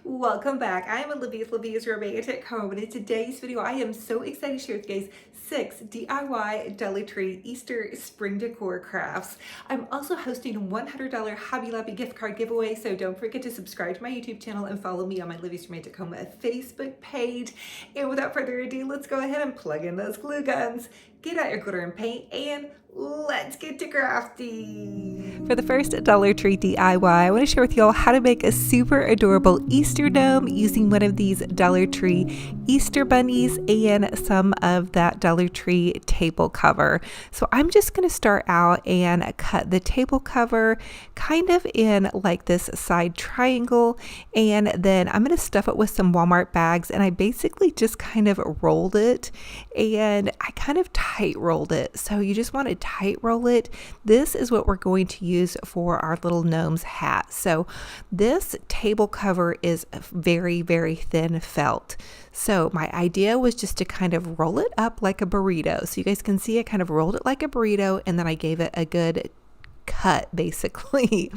Welcome back. I am Olivia's Romantic Home, and in today's video, I am so excited to share with you guys 6 DIY Dollar Tree Easter Spring Decor crafts. I'm also hosting a $100 Hobby Lobby gift card giveaway, so don't forget to subscribe to my YouTube channel and follow me on my Olivia's Romantic Home Facebook page. And without further ado, let's go ahead and plug in those glue guns, get out your glitter and paint, and let's get to crafty. For the first Dollar Tree DIY, I want to share with you all how to make a super adorable Easter gnome using one of these Dollar Tree Easter bunnies and some of that Dollar Tree table cover. So I'm just going to start out and cut the table cover kind of in like this side triangle, and then I'm going to stuff it with some Walmart bags, and I basically just kind of rolled it, and I kind of tight rolled it. So you just want to tight roll it. This is what we're going to use for our little gnome's hat. So this table cover is very, very thin felt. So my idea was just to kind of roll it up like a burrito. So you guys can see I kind of rolled it like a burrito, and then I gave it a good cut basically.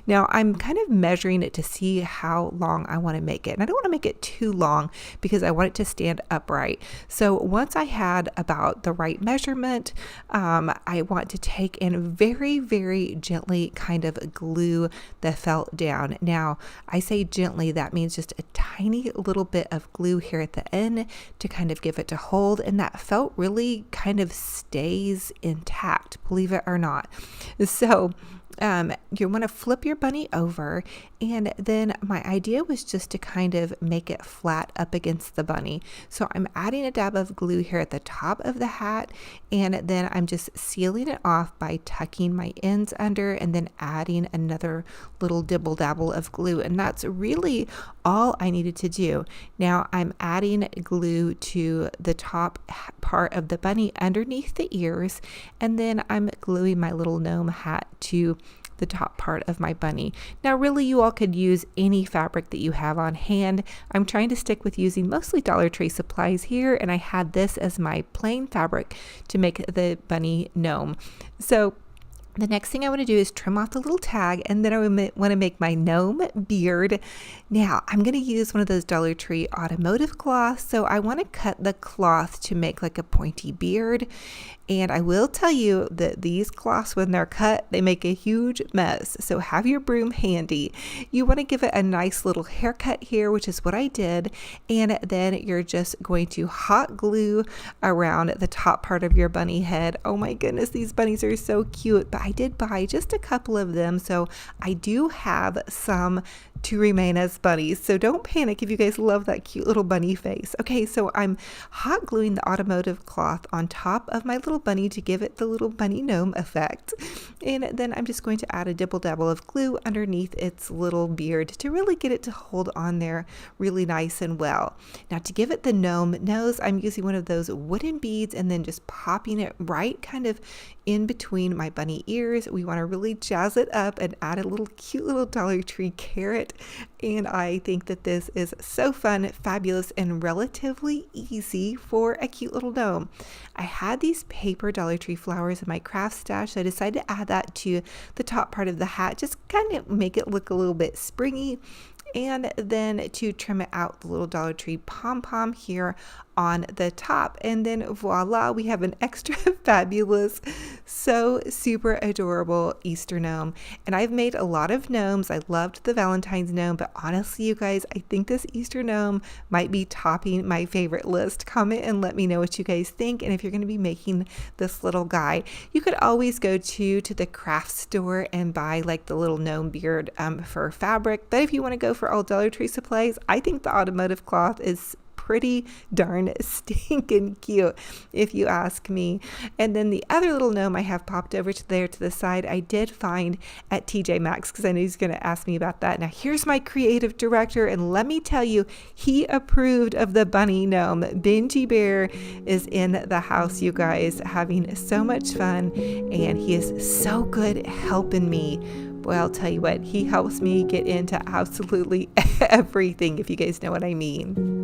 Now I'm kind of measuring it to see how long I want to make it, and I don't want to make it too long because I want it to stand upright. So once I had about the right measurement, I want to take and very, very gently kind of glue the felt down. Now I say gently, that means just a tiny little bit of glue here at the end to kind of give it to hold, and that felt really kind of stays intact, believe it or not. So you want to flip your bunny over, and then my idea was just to kind of make it flat up against the bunny. So I'm adding a dab of glue here at the top of the hat, and then I'm just sealing it off by tucking my ends under and then adding another little dibble dabble of glue, and that's really all I needed to do. Now I'm adding glue to the top part of the bunny underneath the ears, and then I'm gluing my little gnome hat to the top part of my bunny. Now really you all could use any fabric that you have on hand. I'm trying to stick with using mostly Dollar Tree supplies here, and I had this as my plain fabric to make the bunny gnome. So the next thing I want to do is trim off the little tag, and then I want to make my gnome beard. Now I'm going to use one of those Dollar Tree automotive cloths, so I want to cut the cloth to make like a pointy beard. And I will tell you that these cloths, when they're cut, they make a huge mess. So have your broom handy. You want to give it a nice little haircut here, which is what I did. And then you're just going to hot glue around the top part of your bunny head. Oh my goodness, these bunnies are so cute. But I did buy just a couple of them, so I do have some to remain as bunnies. So don't panic if you guys love that cute little bunny face. Okay, so I'm hot gluing the automotive cloth on top of my little bunny to give it the little bunny gnome effect. And then I'm just going to add a dibble dabble of glue underneath its little beard to really get it to hold on there really nice and well. Now to give it the gnome nose, I'm using one of those wooden beads and then just popping it right kind of in between my bunny ears. We want to really jazz it up and add a little cute little Dollar Tree carrot. And I think that this is so fun, fabulous, and relatively easy for a cute little gnome. I had these paper Dollar Tree flowers in my craft stash, so I decided to add that to the top part of the hat, just kind of make it look a little bit springy. And then to trim it out, the little Dollar Tree pom-pom here on the top, and then voila, we have an extra fabulous, so super adorable Easter gnome. And I've made a lot of gnomes. I loved the Valentine's gnome, but honestly you guys, I think this Easter gnome might be topping my favorite list. Comment and let me know what you guys think, and if you're going to be making this little guy. You could always go to the craft store and buy like the little gnome beard for fabric, but if you want to go for all Dollar Tree supplies, I think the automotive cloth is pretty darn stinking cute if you ask me. And then the other little gnome I have popped over to there to the side, I did find at TJ Maxx because I know he's going to ask me about that. Now here's my creative director, and let me tell you, he approved of the bunny gnome. Benji Bear is in the house, you guys, having so much fun, and he is so good helping me. Boy, I'll tell you what, he helps me get into absolutely everything, if you guys know what I mean.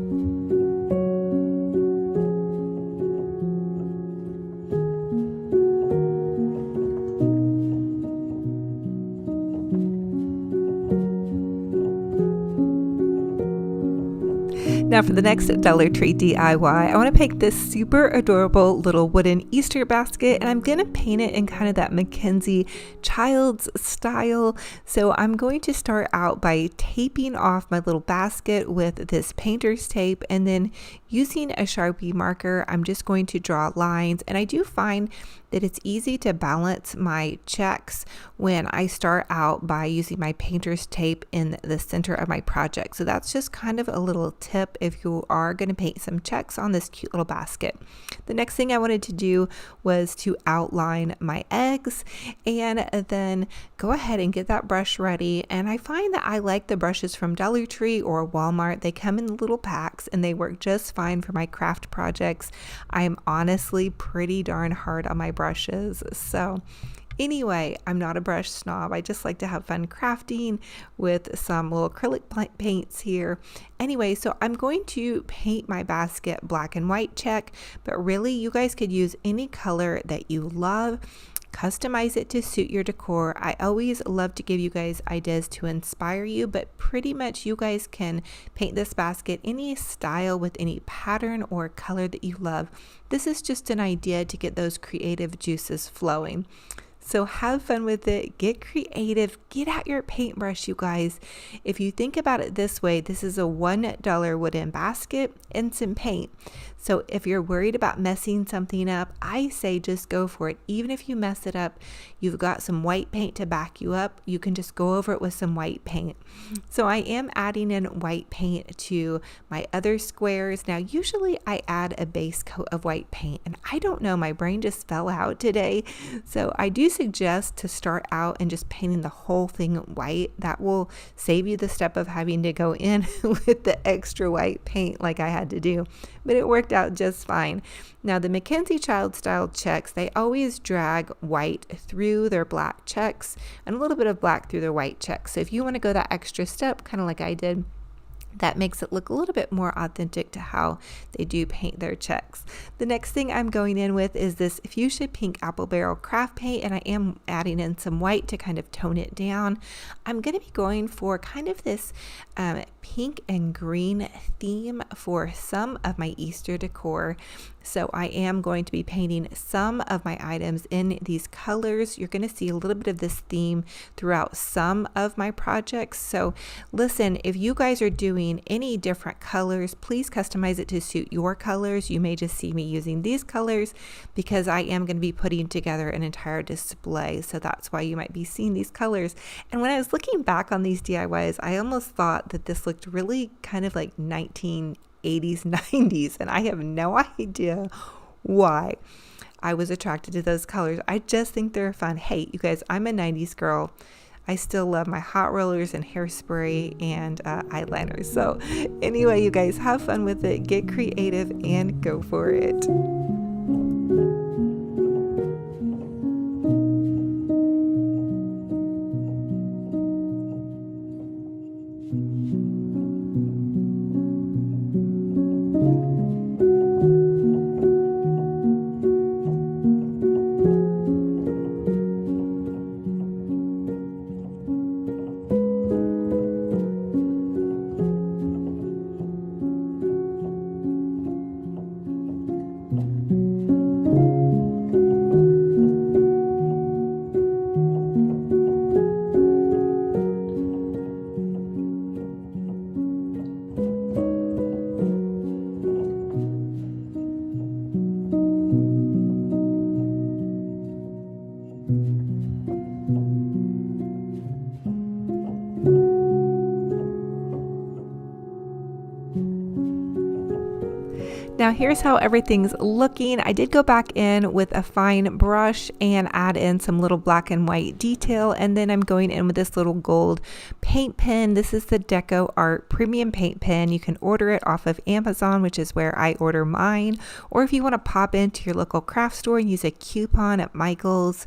Now for the next Dollar Tree DIY, I want to pick this super adorable little wooden Easter basket, and I'm going to paint it in kind of that Mackenzie Childs style. So I'm going to start out by taping off my little basket with this painter's tape, and then using a Sharpie marker, I'm just going to draw lines. And I do find that it's easy to balance my checks when I start out by using my painter's tape in the center of my project. So that's just kind of a little tip if you are going to paint some checks on this cute little basket. The next thing I wanted to do was to outline my eggs, and then go ahead and get that brush ready. And I find that I like the brushes from Dollar Tree or Walmart. They come in little packs and they work just fine for my craft projects. I'm honestly pretty darn hard on my brushes. So anyway, I'm not a brush snob. I just like to have fun crafting with some little acrylic paints here. Anyway, so I'm going to paint my basket black and white check, but really you guys could use any color that you love. Customize it to suit your decor. I always love to give you guys ideas to inspire you, but pretty much you guys can paint this basket any style with any pattern or color that you love. This is just an idea to get those creative juices flowing. So have fun with it, get creative, get out your paintbrush, you guys. If you think about it this way, this is a $1 wooden basket and some paint. So if you're worried about messing something up, I say just go for it. Even if you mess it up, you've got some white paint to back you up. You can just go over it with some white paint. So I am adding in white paint to my other squares. Now, usually I add a base coat of white paint, and I don't know, my brain just fell out today. So I do suggest to start out and just painting the whole thing white. That will save you the step of having to go in with the extra white paint like I had to do. But it worked out just fine. Now the Mackenzie Child style checks, they always drag white through their black checks and a little bit of black through their white checks. So if you want to go that extra step, kind of like I did, that makes it look a little bit more authentic to how they do paint their checks. The next thing I'm going in with is this fuchsia pink apple barrel craft paint, and I am adding in some white to kind of tone it down. I'm going to be going for kind of this pink and green theme for some of my Easter decor. So I am going to be painting some of my items in these colors. You're going to see a little bit of this theme throughout some of my projects. So listen, if you guys are doing any different colors, please customize it to suit your colors. You may just see me using these colors because I am going to be putting together an entire display. So that's why you might be seeing these colors. And when I was looking back on these DIYs, I almost thought that this looked really kind of like 1980s, 90s, and I have no idea why I was attracted to those colors. I just think they're fun. Hey, you guys, I'm a 90s girl. I still love my hot rollers and hairspray and eyeliner. So anyway, you guys, have fun with it, get creative, and go for it. Now here's how everything's looking. I did go back in with a fine brush and add in some little black and white detail, and then I'm going in with this little gold paint pen. This is the DECOR premium paint pen. You can order it off of Amazon, which is where I order mine, or if you want to pop into your local craft store and use a coupon at Michael's,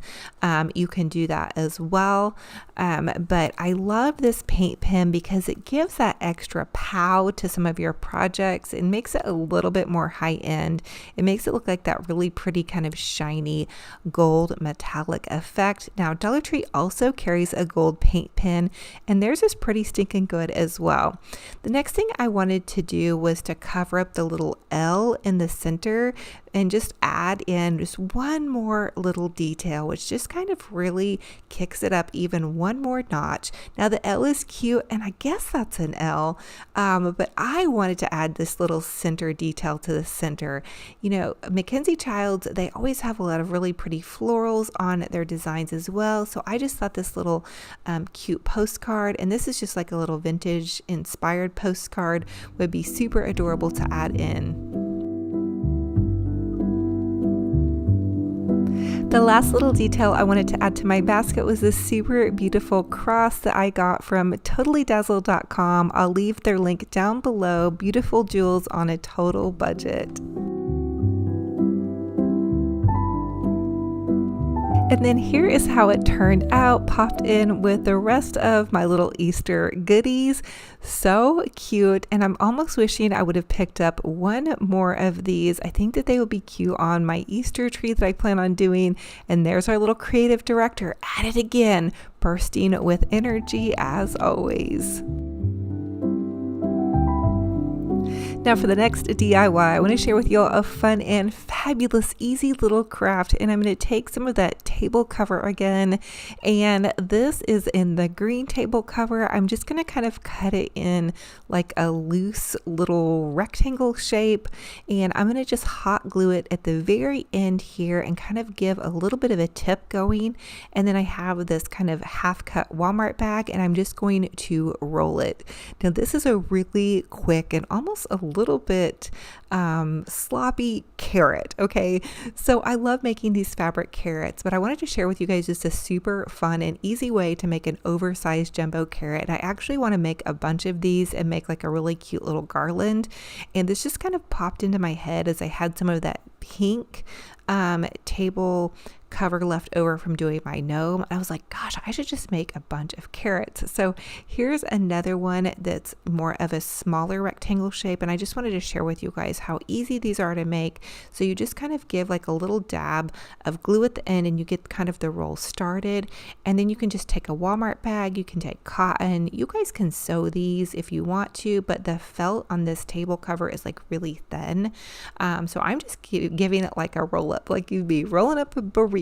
you can do that as well. But I love this paint pen because it gives that extra pow to some of your projects. It makes it a little bit more high end. It makes it look like that really pretty kind of shiny gold metallic effect. Now Dollar Tree also carries a gold paint pen, and theirs yours is pretty stinking good as well. The next thing I wanted to do was to cover up the little L in the center and just add in just one more little detail, which just kind of really kicks it up even one more notch. Now the L is cute, and I guess that's an L, but I wanted to add this little center detail to the center. You know, Mackenzie Childs, they always have a lot of really pretty florals on their designs as well, so I just thought this little cute postcard, and this is just like a little vintage inspired postcard, would be super adorable to add in. The last little detail I wanted to add to my basket was this super beautiful cross that I got from totallydazzled.com. I'll leave their link down below. Beautiful jewels on a total budget. And then here is how it turned out, popped in with the rest of my little Easter goodies. So cute. And I'm almost wishing I would have picked up one more of these. I think that they would be cute on my Easter tree that I plan on doing. And there's our little creative director at it again, bursting with energy as always. Now for the next DIY, I want to share with you all a fun and fabulous, easy little craft. And I'm going to take some of that table cover again. And this is in the green table cover. I'm just going to kind of cut it in like a loose little rectangle shape. And I'm going to just hot glue it at the very end here and kind of give a little bit of a tip going. And then I have this kind of half cut Walmart bag, and I'm just going to roll it. Now this is a really quick and almost a little bit sloppy carrot. Okay, so I love making these fabric carrots, but I wanted to share with you guys just a super fun and easy way to make an oversized jumbo carrot. And I actually want to make a bunch of these and make like a really cute little garland. And this just kind of popped into my head as I had some of that pink table cover left over from doing my gnome. I was like, gosh, I should just make a bunch of carrots. So here's another one that's more of a smaller rectangle shape, and I just wanted to share with you guys how easy these are to make. So you just kind of give like a little dab of glue at the end and you get kind of the roll started, and then you can just take a Walmart bag, you can take cotton, you guys can sew these if you want to, but the felt on this table cover is like really thin. So I'm just giving it like a roll up, like you'd be rolling up a burrito.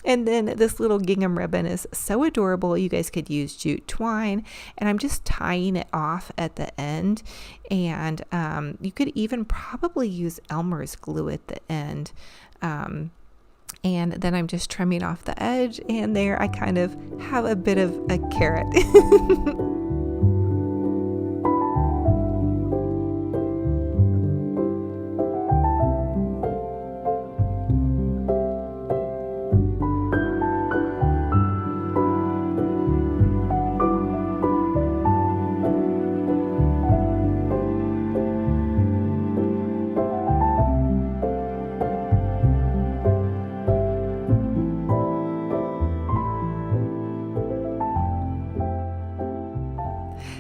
And then this little gingham ribbon is so adorable. You guys could use jute twine, and I'm just tying it off at the end. And you could even probably use Elmer's glue at the end. And then I'm just trimming off the edge, and there I kind of have a bit of a carrot.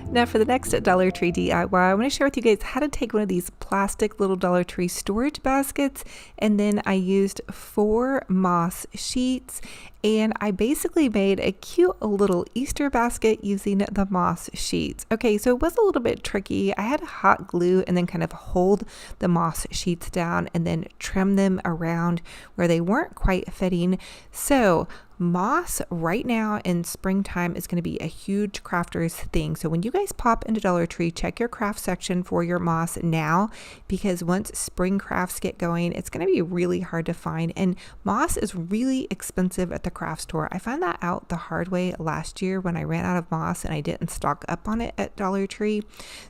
Now for the next Dollar Tree DIY, I want to share with you guys how to take one of these plastic little Dollar Tree storage baskets, and then I used 4 moss sheets, and I basically made a cute little Easter basket using the moss sheets. Okay, so it was a little bit tricky. I had to hot glue and then kind of hold the moss sheets down and then trim them around where they weren't quite fitting. So moss right now in springtime is going to be a huge crafters thing. So when you guys pop into Dollar Tree, check your craft section for your moss now, because once spring crafts get going, it's going to be really hard to find. And moss is really expensive at the craft store. I found that out the hard way last year when I ran out of moss and I didn't stock up on it at Dollar Tree.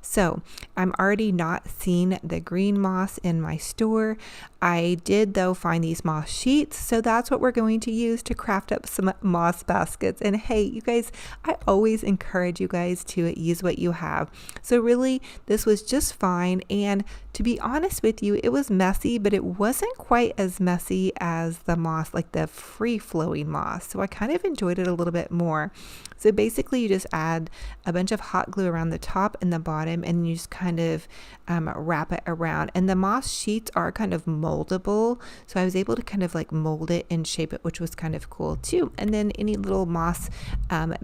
So I'm already not seeing the green moss in my store. I did though find these moss sheets, so that's what we're going to use to craft up some moss baskets. And hey, you guys, I always encourage you guys to use what you have. So really, this was just fine. And to be honest with you, it was messy, but it wasn't quite as messy as the moss, like the free flowing moss. So I kind of enjoyed it a little bit more. So basically you just add a bunch of hot glue around the top and the bottom, and you just kind of wrap it around. And the moss sheets are kind of moldable, so I was able to kind of like mold it and shape it, which was kind of cool too. And then any little moss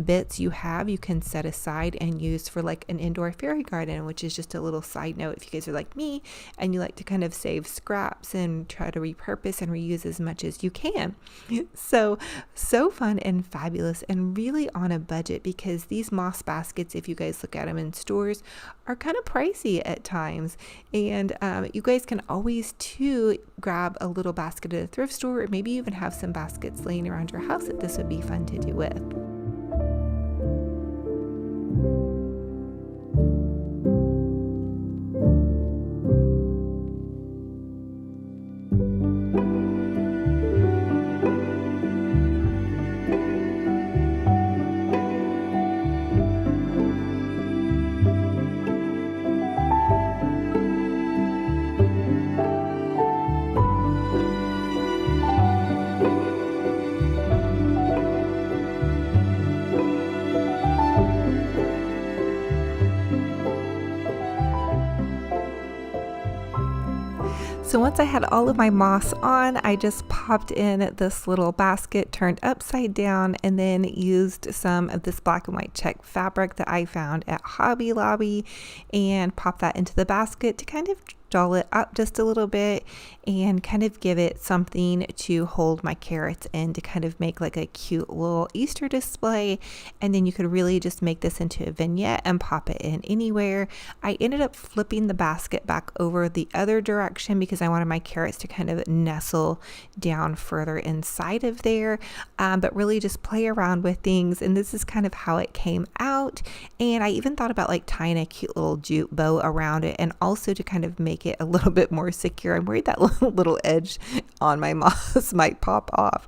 bits you have, you can set aside and use for like an indoor fairy garden, which is just a little side note if you guys are like me and you like to kind of save scraps and try to repurpose and reuse as much as you can. So fun and fabulous, and really on a budget, because these moss baskets, if you guys look at them in stores, are kind of pricey at times. And you guys can always too grab a little basket at a thrift store, or maybe even have some baskets laying around your house that this would be fun to do with. So once I had all of my moss on, I just popped in this little basket turned upside down, and then used some of this black and white check fabric that I found at Hobby Lobby and popped that into the basket to kind of doll it up just a little bit and kind of give it something to hold my carrots in, to kind of make like a cute little Easter display. And then you could really just make this into a vignette and pop it in anywhere. I ended up flipping the basket back over the other direction because I wanted my carrots to kind of nestle down further inside of there, but really just play around with things. And this is kind of how it came out. And I even thought about like tying a cute little jute bow around it, and also to kind of make it a little bit more secure. I'm worried that little edge on my moss might pop off,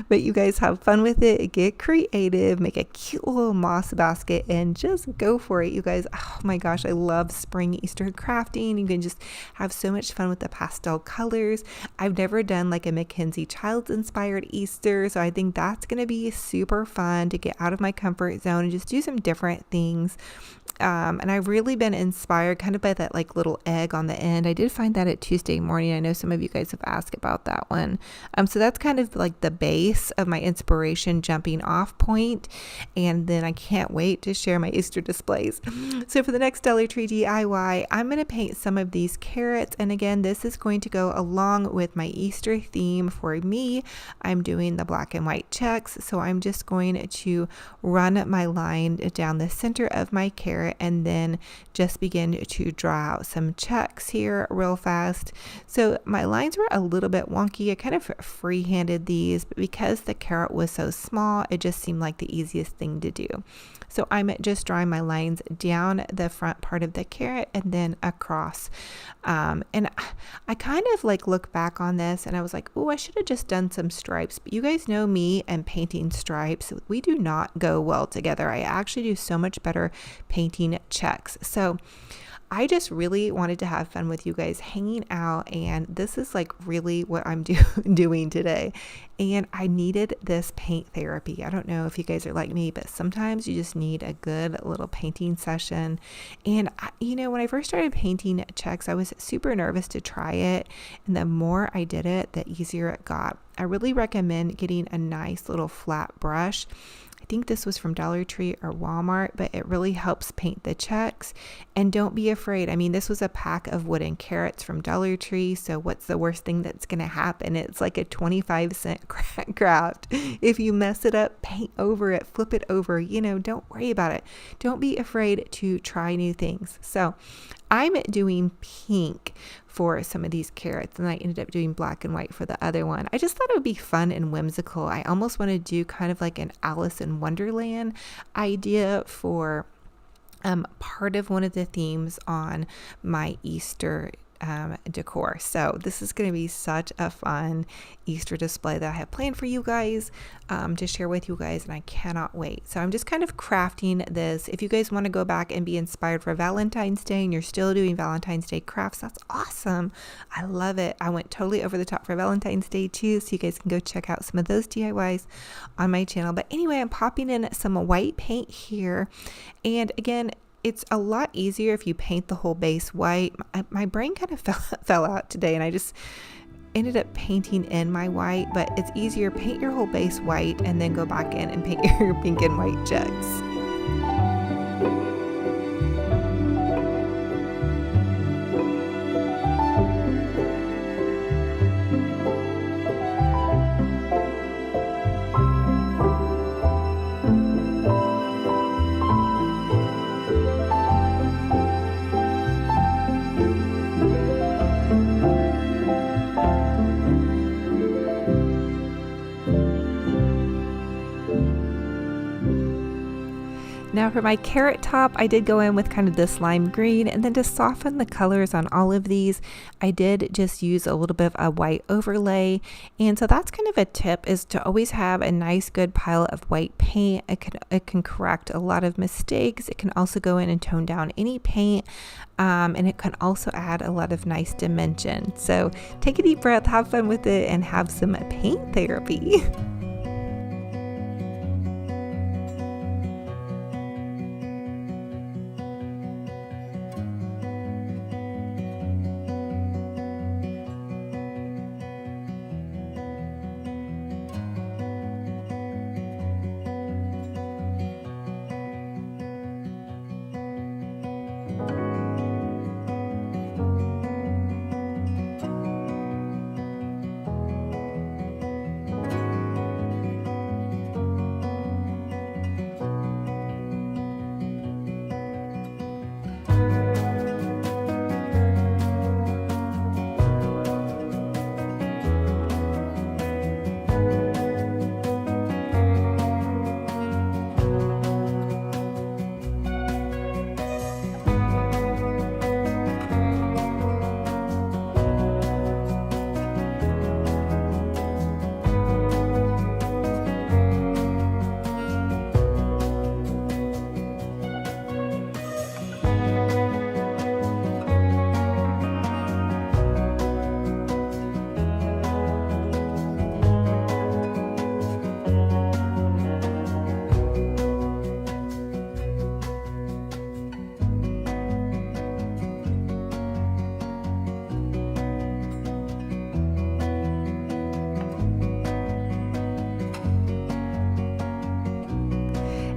but you guys have fun with it, get creative, make a cute little moss basket, and just go for it, you guys. Oh my gosh, I love spring Easter crafting. You can just have so much fun with the pastel colors. I've never done like a Mackenzie Childs inspired Easter, so I think that's going to be super fun to get out of my comfort zone and just do some different things. And I've really been inspired kind of by that like little egg on the end. I did find that at Tuesday Morning. I know some of you guys have asked about that one. So that's kind of like the base of my inspiration jumping off point. And then I can't wait to share my Easter displays. So for the next Dollar Tree DIY, I'm going to paint some of these carrots. And again, this is going to go along with my Easter theme. For me, I'm doing the black and white checks. So I'm just going to run my line down the center of my carrot and then just begin to draw out some checks here real fast. So my lines were a little bit wonky. I kind of free-handed these, but because the carrot was so small, it just seemed like the easiest thing to do. So I'm just drawing my lines down the front part of the carrot and then across. And I kind of like look back on this and I was like, oh, I should have just done some stripes. But you guys know me and painting stripes. We do not go well together. I actually do so much better painting checks. So I just really wanted to have fun with you guys hanging out, and this is like really what I'm doing today. And I needed this paint therapy. I don't know if you guys are like me, but sometimes you just need a good little painting session. And when I first started painting checks, I was super nervous to try it. And the more I did it, the easier it got. I really recommend getting a nice little flat brush. I think this was from Dollar Tree or Walmart, but it really helps paint the checks. And don't be afraid. I mean, this was a pack of wooden carrots from Dollar Tree. So what's the worst thing that's going to happen? It's like a 25-cent craft. If you mess it up, paint over it, flip it over, don't worry about it. Don't be afraid to try new things. So I'm doing pink for some of these carrots, and I ended up doing black and white for the other one. I just thought it would be fun and whimsical. I almost want to do kind of like an Alice in Wonderland idea for part of one of the themes on my Easter decor. So this is going to be such a fun Easter display that I have planned for you guys to share with you guys, and I cannot wait. So I'm just kind of crafting this. If you guys want to go back and be inspired for Valentine's Day and you're still doing Valentine's Day crafts, that's awesome. I love it. I went totally over the top for Valentine's Day too, so you guys can go check out some of those DIYs on my channel. But anyway, I'm popping in some white paint here, and again, it's a lot easier if you paint the whole base white. My brain kind of fell out today, and ended up painting in my white, but it's easier, paint your whole base white and then go back in and paint your pink and white jugs. Now for my carrot top, I did go in with kind of this lime green, and then to soften the colors on all of these, I did just use a little bit of a white overlay. And so that's kind of a tip, is to always have a nice good pile of white paint. It can correct a lot of mistakes. It can also go in and tone down any paint. And it can also add a lot of nice dimension. So take a deep breath, have fun with it, and have some paint therapy.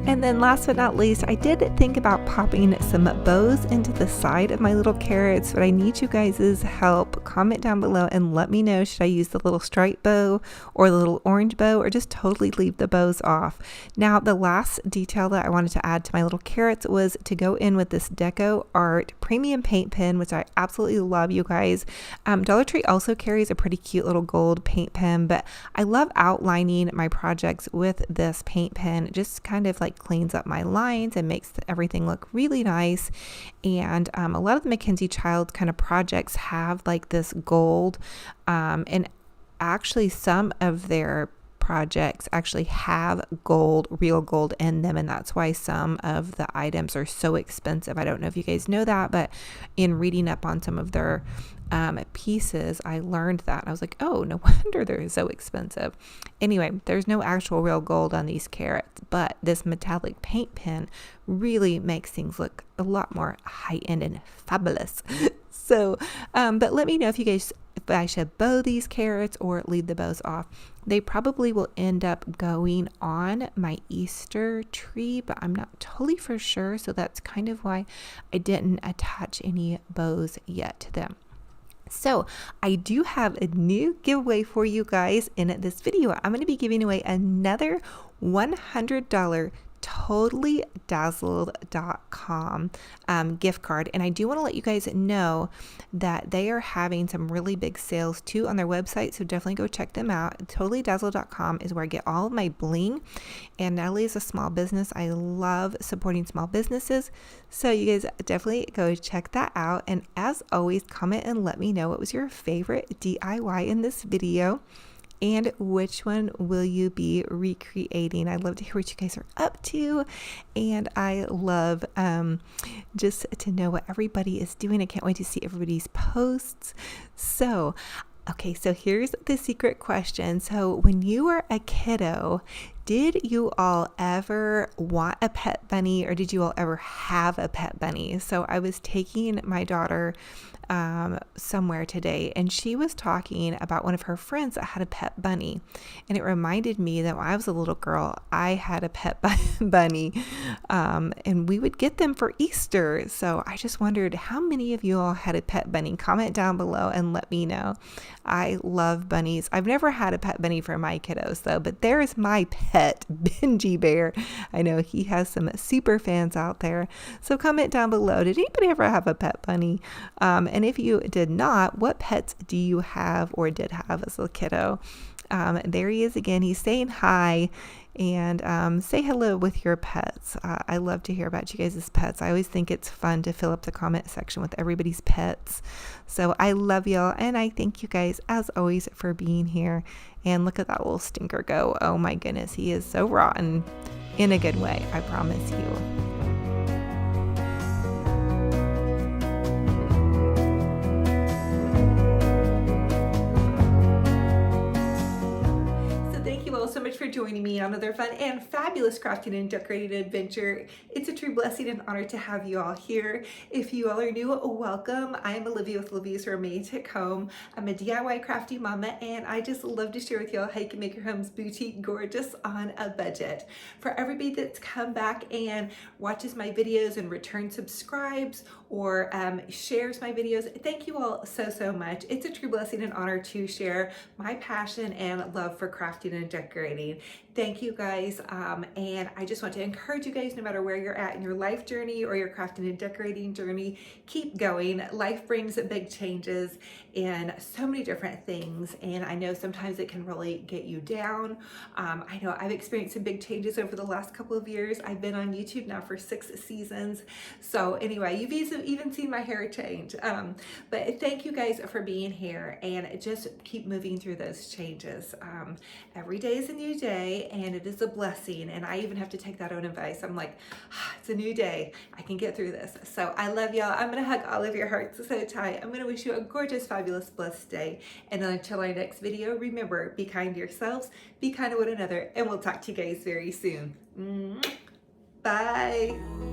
And then last but not least, I did think about popping some bows into the side of my little carrots, but I need you guys' help. Comment down below and let me know, should I use the little stripe bow or the little orange bow, or just totally leave the bows off? Now, the last detail that I wanted to add to my little carrots was to go in with this DECOR premium paint pen, which I absolutely love, you guys. Dollar Tree also carries a pretty cute little gold paint pen, but I love outlining my projects with this paint pen. It just kind of like cleans up my lines and makes everything look really nice. And a lot of the Mackenzie Child kind of projects have like this gold, and actually some of their projects actually have gold, real gold in them, and that's why some of the items are so expensive. I don't know if you guys know that, but in reading up on some of their pieces, I learned that, and I was like, oh, no wonder they're so expensive. Anyway, there's no actual real gold on these carrots, but this metallic paint pen really makes things look a lot more high-end and fabulous. So, but let me know if you guys, if I should bow these carrots or leave the bows off. They probably will end up going on my Easter tree, but I'm not totally for sure. So that's kind of why I didn't attach any bows yet to them. So I do have a new giveaway for you guys in this video. I'm going to be giving away another $100 totallydazzled.com gift card, and I do want to let you guys know that they are having some really big sales too on their website, so definitely go check them out. Totallydazzled.com is where I get all of my bling, and Natalie is a small business. I love supporting small businesses, so you guys definitely go check that out. And as always, comment and let me know what was your favorite DIY in this video, and which one will you be recreating? I'd love to hear what you guys are up to, and I love just to know what everybody is doing. I can't wait to see everybody's posts. So, okay, so here's the secret question. So when you were a kiddo, Did you all ever want a pet bunny, or did you all ever have a pet bunny? So I was taking my daughter somewhere today, and she was talking about one of her friends that had a pet bunny, and it reminded me that when I was a little girl, I had a pet bunny, and we would get them for Easter. So I just wondered how many of you all had a pet bunny. Comment down below and let me know. I love bunnies. I've never had a pet bunny for my kiddos though, but there is my pet, Benji Bear. I know he has some super fans out there. So comment down below, did anybody ever have a pet bunny? And if you did not, what pets do you have or did have as a kiddo? There he is again. He's saying hi, and say hello with your pets. I love to hear about you guys' pets. I always think it's fun to fill up the comment section with everybody's pets. So I love y'all, and I thank you guys as always for being here. And look at that little stinker go. Oh my goodness, he is so rotten in a good way, I promise you. So much for joining me on another fun and fabulous crafting and decorating adventure. It's a true blessing and honor to have you all here. If you all are new, welcome. I am Olivia with Olivia's Romantic Home. I'm a DIY crafty mama, and I just love to share with you all how you can make your homes boutique gorgeous on a budget. For everybody that's come back and watches my videos and return subscribes or shares my videos, thank you all so much. It's a true blessing and honor to share my passion and love for crafting and decorating. Thank you guys, and I just want to encourage you guys, no matter where you're at in your life journey or your crafting and decorating journey, keep going. Life brings big changes in so many different things, and I know sometimes it can really get you down. I know I've experienced some big changes over the last couple of years. I've been on YouTube now for 6 seasons, so anyway, you've even seen my hair change, but thank you guys for being here, and just keep moving through those changes. Every day is a new day, and it is a blessing, and I even have to take that own advice. I'm like, it's a new day, I can get through this. So I love y'all. I'm gonna hug all of your hearts so tight. I'm gonna wish you a gorgeous, fabulous, blessed day, and until our next video, remember, be kind to yourselves, be kind to one another, and we'll talk to you guys very soon. Bye.